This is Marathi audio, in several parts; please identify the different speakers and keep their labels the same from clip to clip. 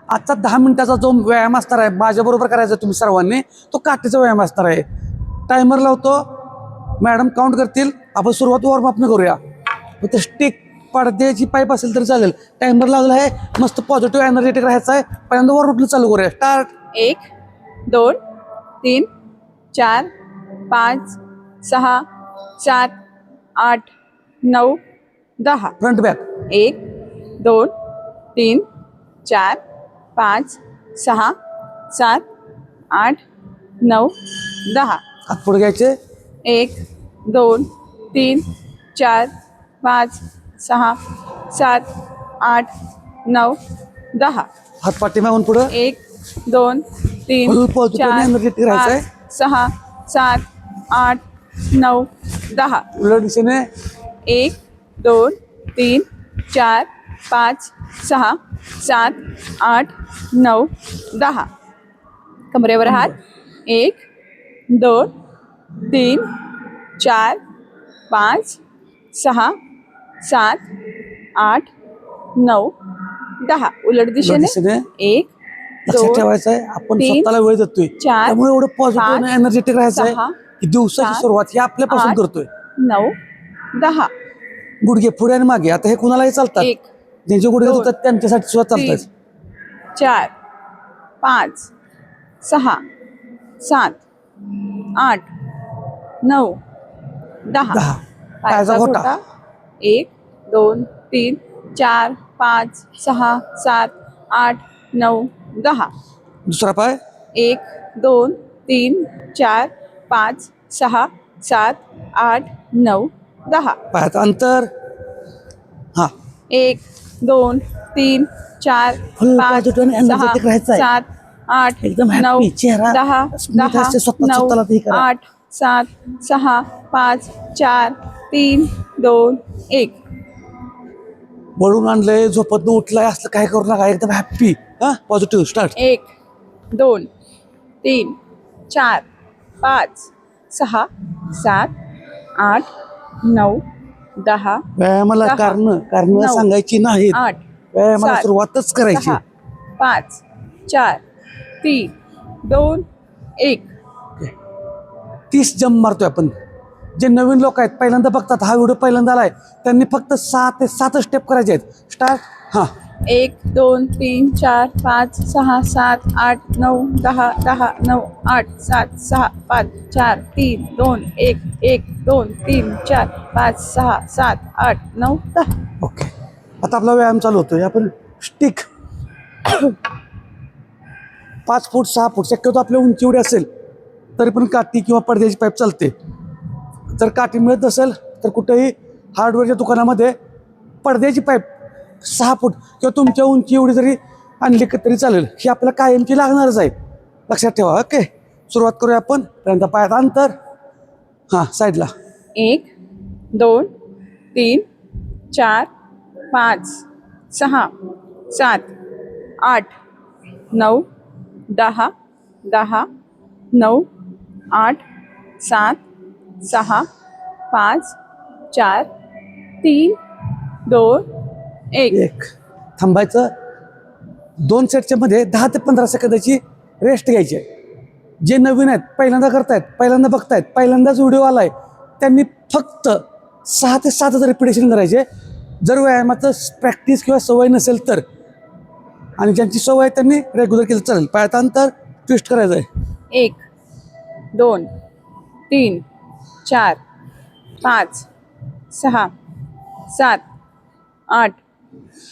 Speaker 1: आजचा 10 मिनिटाचा जो व्यायाम असणार आहे माझ्याबरोबर करायचा तुम्ही सर्वांनी, तो काठीचा व्यायाम असणार आहे. टायमर लावतो, मॅडम काउंट करतील, आपण सुरुवात वॉर्मअपनं करूया. ते स्टिक पडद्याची पाईप असेल तरी चालेल. टायमर लावला आहे, मस्त पॉझिटिव्ह एनर्जेटिक राहायचं आहे. पहिल्यांदा वॉर्मअपनं चालू करूया. स्टार्ट.
Speaker 2: 1 2 3 4 5 6 7 8 9 10.
Speaker 1: Front back.
Speaker 2: 1 2 3 4 5 6 7 8 9 10.
Speaker 1: हात पुढे घ्यायचे.
Speaker 2: 1 2 3 4 5 6 7 8 9 10.
Speaker 1: हात पाठीमागून पुढं.
Speaker 2: 1 2 3
Speaker 1: फुल पॉझिटिव्ह
Speaker 2: 4
Speaker 1: एनर्जेटिक राहायचं आहे.
Speaker 2: 5 6 7 8 9 10.
Speaker 1: उलट दिशेने.
Speaker 2: 1 2 3 4 5 6 7 8 9 10. कमरेवर हात. 1 2 3 4 5 6 7 8 9 10. उलट दिशेने. 1
Speaker 1: लक्षात
Speaker 2: 2
Speaker 1: ठेवायचं आहे, आपण
Speaker 2: 3
Speaker 1: स्वतःला वेळ देतोय,
Speaker 2: 4
Speaker 1: त्यामुळे एवढं पॉझिटिव्ह
Speaker 2: 5
Speaker 1: एनर्जेटिक राहायचं आहे
Speaker 2: 6
Speaker 1: की दिवसाची
Speaker 2: 7
Speaker 1: सुरुवात ही आपल्यापासून
Speaker 2: 8
Speaker 1: करतोय.
Speaker 2: 9 10.
Speaker 1: गुडघे पुढे आणि मागे. आता हे कुणालाही चालतात,
Speaker 2: 1
Speaker 1: ज्यांचे गुडघे
Speaker 2: 2
Speaker 1: चालतात त्यांच्यासाठी सुद्धा
Speaker 2: 3
Speaker 1: चालतात.
Speaker 2: 4 5 6 7 8 9 10.
Speaker 1: 10. पायाचा घोटा.
Speaker 2: 1 2 3 4 5 6 7 8 9 10.
Speaker 1: दुसरा पाय.
Speaker 2: 1 2 3 4 5 6 7 8 9 10.
Speaker 1: पायाचं अंतर. हा,
Speaker 2: 1 2 3 4
Speaker 1: Full
Speaker 2: 5
Speaker 1: positive आणि
Speaker 2: 6
Speaker 1: energetic राहायचं आहे.
Speaker 2: 7 8
Speaker 1: एकदम
Speaker 2: 9
Speaker 1: happy चेहरा
Speaker 2: 10
Speaker 1: smooth
Speaker 2: 10
Speaker 1: असते, स्वतःला ते करा.
Speaker 2: 8 7 6 5 4 3 2 1.
Speaker 1: वळून आणलंय, झोपत उठलाय, असलं काय करू नका. एकदम हॅप्पी. हा, पॉझिटिव्ह. स्टार्ट.
Speaker 2: 1 2 3 4 5 6 7 8 9 10
Speaker 1: व्यायामाला
Speaker 2: 10,
Speaker 1: कारण
Speaker 2: 9,
Speaker 1: सांगायची नाहीत.
Speaker 2: 8
Speaker 1: व्यायामाला
Speaker 2: 7,
Speaker 1: सुरुवातच करायची.
Speaker 2: 6 5 4 3 2 1.
Speaker 1: 30 जंप मारतोय आपण. जे नवीन लोक आहेत, पहिल्यांदा बघतात, हा व्हिडिओ पहिल्यांदा आलाय, त्यांनी फक्त 6 ते 7 स्टेप करायचे आहेत. स्टार्ट. हा,
Speaker 2: 1 2 3 4 5 6 7 8 9 10 10 9 8 7 6 5 4 3 2 1 1 2 3 4 5 6 7 8 9 10.
Speaker 1: ओके. आता आपला व्यायाम चालू होतोय. आपण स्टिक 5 फूट 6 फूट, शक्यतो आपल्या उंची एवढी असेल तरी पण काठी किंवा पडद्याची पाईप चालते. जर काठी मिळत नसेल तर कुठेही हार्डवेअरच्या दुकानामध्ये पडद्याची पाईप 6 फूट किंवा तुमच्या उंची एवढी जरी आणली तरी चालेल. ही आपल्याला कायमची लागणारच आहे, लक्षात ठेवा. ओके, सुरुवात करूया आपण. पहिल्यांदा पायात अंतर. हां, साईडला.
Speaker 2: 1 2 3 4 5 6 7 8 9 10 10 9 8 7 6 5 4 3 2 1.
Speaker 1: थांबायचं. 2 सेटच्या मध्ये 10 ते 15 सेकंदाची रेस्ट घ्यायची आहे. जे नवीन आहेत, पहिल्यांदा करतायत, पहिल्यांदा बघतायत, पहिल्यांदाच व्हिडिओ आलाय, त्यांनी फक्त 6 ते 7 रिपिटेशन करायचे. जर व्यायामाचं प्रॅक्टिस किंवा सवय नसेल तर, आणि ज्यांची सवय आहे त्यांनी रेग्युलर केलं चालेल. पायात अंतर ट्विस्ट करायचं आहे.
Speaker 2: 1 2 3 4 5 6 7 8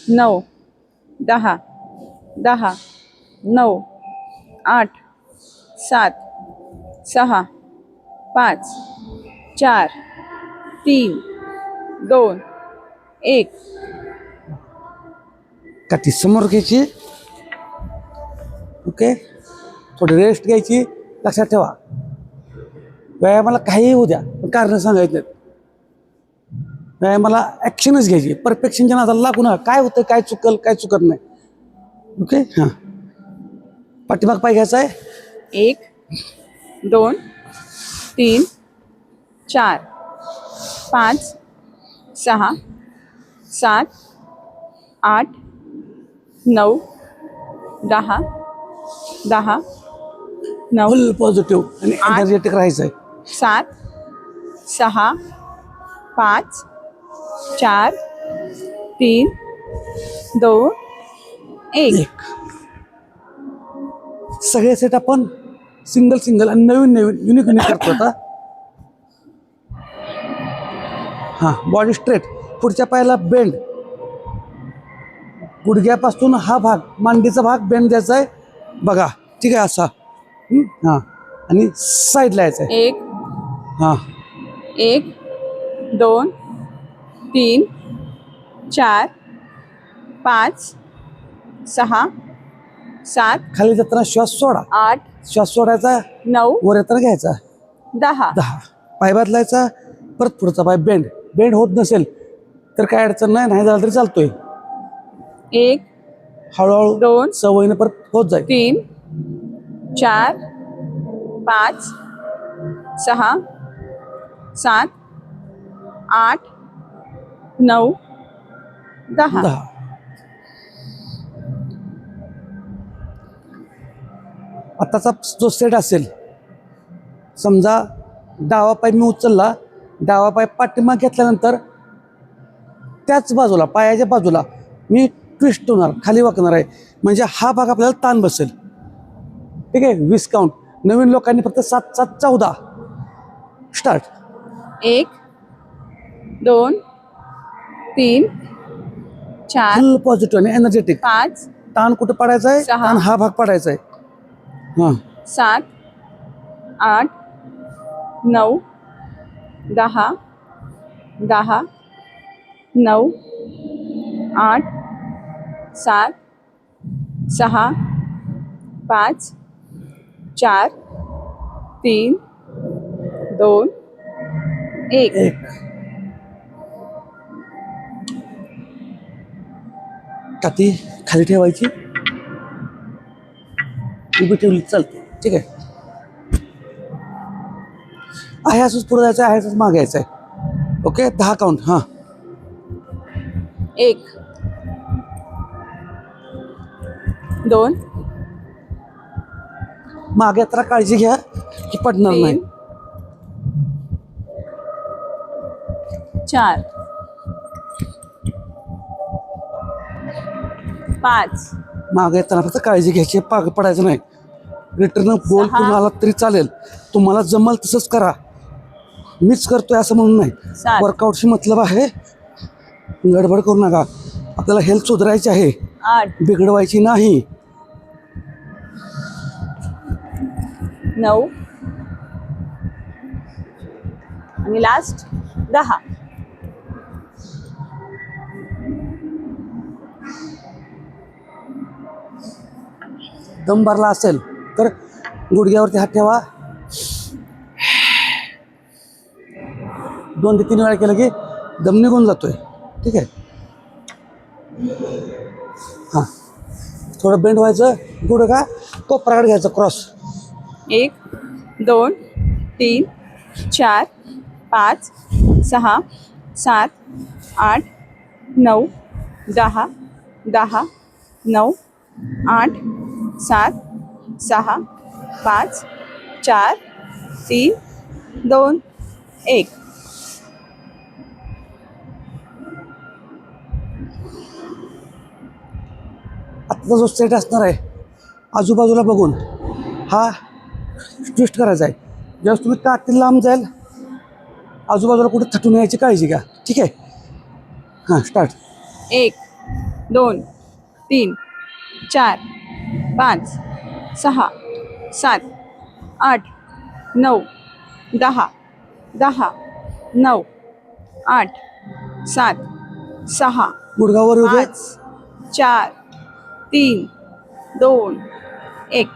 Speaker 2: 9 10 10 9 8 7 6 5 4 3 2 1.
Speaker 1: काठी समोर घ्यायची. ओके, थोडी रेस्ट घ्यायची. लक्षात ठेवा, व्यायामाला काहीही होऊ द्या, पण कारण सांगायचं नाहीत. व्यायामाला ॲक्शनच घ्यायची. परफेक्शनच्या नादाला लागू नका. काय होतं, काय चुकल, काय चुकत नाही. ओके. हां, पाठीमाग पाय घ्यायचा आहे.
Speaker 2: 1 2 3 4 5 6 7 8 9 10 10 9
Speaker 1: फुल पॉझिटिव्ह आणि
Speaker 2: आठ.
Speaker 1: एनर्जेटिक राहायचं आहे.
Speaker 2: 7 6 5 4 3 2 1.
Speaker 1: सगळे सेट आपण सिंगल आणि नवीन युनिक करतो आता. हां, बॉडी स्ट्रेट, पुढच्या पायाला बेंड, गुडघ्यापासून हा भाग मांडीचा भाग बेंड द्यायचा आहे बघा. ठीक आहे, असा. हां, आणि साईडला यायचं आहे.
Speaker 2: 1
Speaker 1: हां,
Speaker 2: 1 2 3 4 5 6 7
Speaker 1: खाली जाताना श्वास सोडा.
Speaker 2: 8
Speaker 1: श्वास सोडायचा,
Speaker 2: 9
Speaker 1: वर येताना घ्यायचा.
Speaker 2: 10.
Speaker 1: 10. पाय बदलायचा, परत पुढचा पाय बेंड होत नसेल तर काय अडचण नाही झालं तरी चालतोय.
Speaker 2: 1
Speaker 1: हळूहळू
Speaker 2: 2
Speaker 1: सवयीनं परत होत जाईल.
Speaker 2: 3 4 5 6 7 8 9 10.
Speaker 1: 10. आताचा जो सेट असेल, समजा डावा पाय मी उचलला, डावा पाय पाठीमाग घेतल्यानंतर त्याच बाजूला पायाच्या बाजूला मी ट्विस्ट होणार, खाली वाकणार आहे. म्हणजे हा भाग आपल्याला ताण बसेल. ठीक आहे, 20 काउंट. नवीन लोकांनी फक्त 7 7 14. स्टार्ट.
Speaker 2: 1 2 3 4
Speaker 1: फुल पॉझिटिव्ह आणि एनर्जेटिक.
Speaker 2: 5
Speaker 1: ताण कुठं पडायचा आहे?
Speaker 2: सहा.
Speaker 1: ताण हा भाग पडायचा आहे. हां,
Speaker 2: 7 8 9 10 10 9 8 7 6 5 4 3 2 1.
Speaker 1: 1. छाती खाली ठेवायची, उभी ठेवली चालते. ठीक आहे, आहे असंच पुढे जायचं आहे, असंच मागे यायचं आहे. Okay, 10 count. हां,
Speaker 2: 1 2
Speaker 1: मागे तर काळजी घ्या की पडणार नाही.
Speaker 2: 3 4 5
Speaker 1: मागे येताना फक्त काळजी घ्यायची, पडायचं नाही. रिटर्न गोल
Speaker 2: सहा.
Speaker 1: करून आलात तरी चालेल, तुम्हाला जमल तसंच करा. मीच करतोय असं म्हणून नाही.
Speaker 2: 7
Speaker 1: वर्कआउटशी मतलब आहे, गडबड करू नका. आपल्याला हेल्थ सुधारायची आहे,
Speaker 2: 8
Speaker 1: बिघडवायची नाही.
Speaker 2: 9 आणि लास्ट 10.
Speaker 1: दम भरला असेल तर गुडघ्यावरती हात ठेवा. 2 ते 3 वेळा केलं की दम निघून जातोय. ठीक आहे, हां, थोडं बेंड व्हायचं, गुडघा कोपराकडे घ्यायचं क्रॉस.
Speaker 2: 1 2 3 4 5 6 7 8 9 10 10 9 8 7 6 5 4 3 2 1.
Speaker 1: आत्ताचा जो सेट असणार आहे, आजूबाजूला बघून हा ट्विस्ट करायचा आहे. ज्यावेळेस तुम्ही काठी लांब जाईल, आजूबाजूला कुठे थटून यायची काळजी घ्या. ठीक आहे, हां, स्टार्ट.
Speaker 2: 1 2 3 4 5 6 7 8 9 10 10 9 8 7 6
Speaker 1: गुडघावर येऊ दे.
Speaker 2: 5 4 3 2 1.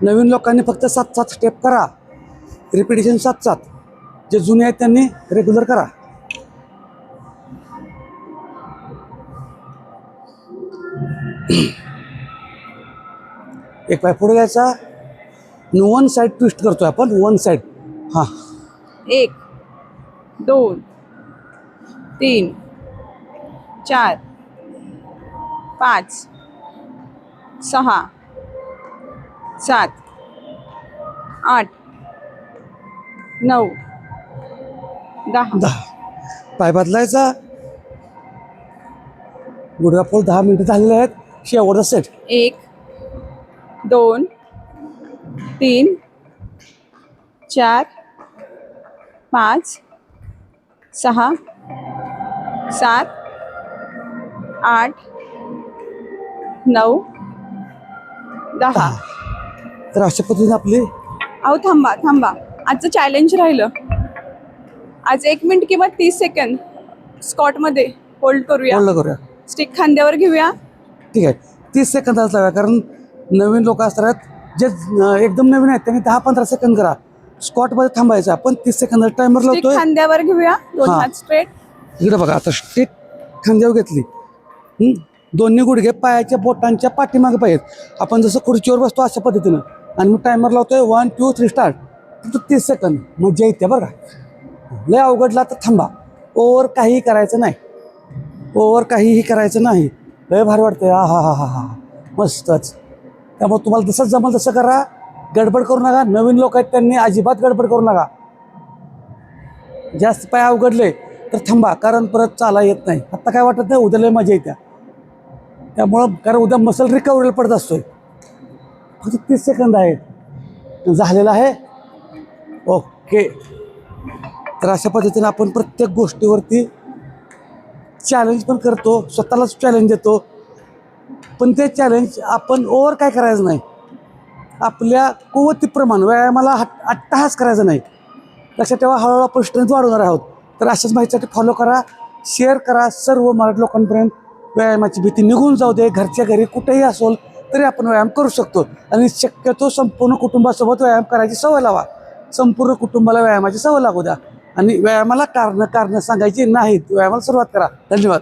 Speaker 1: नवीन लोकांनी फक्त 7 7 स्टेप करा, रिपिटेशन 7 7. जे जुने आहेत त्यांनी रेग्युलर करा. एक पाय पुढे घ्यायचा, 1 साईड ट्विस्ट करतोय आपण, 1 साईड. हां,
Speaker 2: 1 2 3 4 5 6 7 8 9 10
Speaker 1: 10. पाय बदलायचा. गुडघा 10 मिनिटं झालेले आहेत. शेवटचा सेट.
Speaker 2: 1 2 3 4 5 6 7 8 9 10.
Speaker 1: तर अशा पद्धतीने आपली
Speaker 2: अहो थांबा थांबा, आजचं चॅलेंज राहिलं. आज 1 मिनिट किंवा 30 सेकंद स्कॉटमध्ये होल्ड करूया.
Speaker 1: होल्ड करूया.
Speaker 2: स्टिक खांद्यावर घेऊया.
Speaker 1: ठीक आहे. 30 सेकंदाच लावा, कारण नवीन लोक असतात जे एकदम नवीन आहेत त्यांनी 10-15 सेकंद करा. स्कॉटमध्ये थांबायचं. आपण 30 सेकंद टायमर
Speaker 2: स्टिक
Speaker 1: लावतोय.
Speaker 2: खांद्यावर घेऊया. 2
Speaker 1: हा.
Speaker 2: हात स्ट्रेट.
Speaker 1: इकडे बघा, आता स्टिक खांद्यावर घेतली. दोन्ही गुडघे पायाच्या बोटांच्या पाठीमागे पाहिजेत. आपण जसं खुर्चीवर बसतो अशा पद्धतीनं. आणि मी टायमर लावतोय 1 2 3 स्टार्ट. फक्त 30 सेकंद मजा येते बरं का. लय अवघडला तर थांबा. ओव्हर काहीही करायचं नाही. ओव्हर काहीही करायचं नाही. लय भारी वाटतंय. हा मस्तच. त्यामुळे तुम्हाला जसं जमल तसं करा. गडबड करू नका. नवीन लोक आहेत त्यांनी अजिबात गडबड करू नका. जास्त पाय अवघडले तर थांबा, कारण परत चाला येत नाही. आत्ता काय वाटत नाही, उद्या लय मजा येत्या. त्यामुळं कारण उद्या मसल रिकव्हरीला पडत असतोय. फक्त 30 सेकंद आहेत. झालेलं आहे. ओके. तर अशा पद्धतीने आपण प्रत्येक गोष्टीवरती चॅलेंज पण करतो, स्वतःलाच चॅलेंज देतो. पण ते चॅलेंज आपण ओव्हर काय करायचं नाही. आपल्या कुवतीप्रमाणे व्यायामाला अट्टहास करायचा नाही. लक्षात ठेवा, हळूहळू आपण स्ट्रेंथ वाढवणार आहोत. तर अशाच माहितीसाठी फॉलो करा, शेअर करा. सर्व मराठी लोकांपर्यंत व्यायामाची भीती निघून जाऊ दे. घरच्या घरी कुठेही असेल तरी आपण व्यायाम करू शकतो. आणि शक्यतो संपूर्ण कुटुंबासोबत व्यायाम करायची सवय लावा. संपूर्ण कुटुंबाला व्यायामाची सवय लागू द्या. आणि व्यायामाला कारणं सांगायची नाहीत. व्यायामाला सुरुवात करा. धन्यवाद.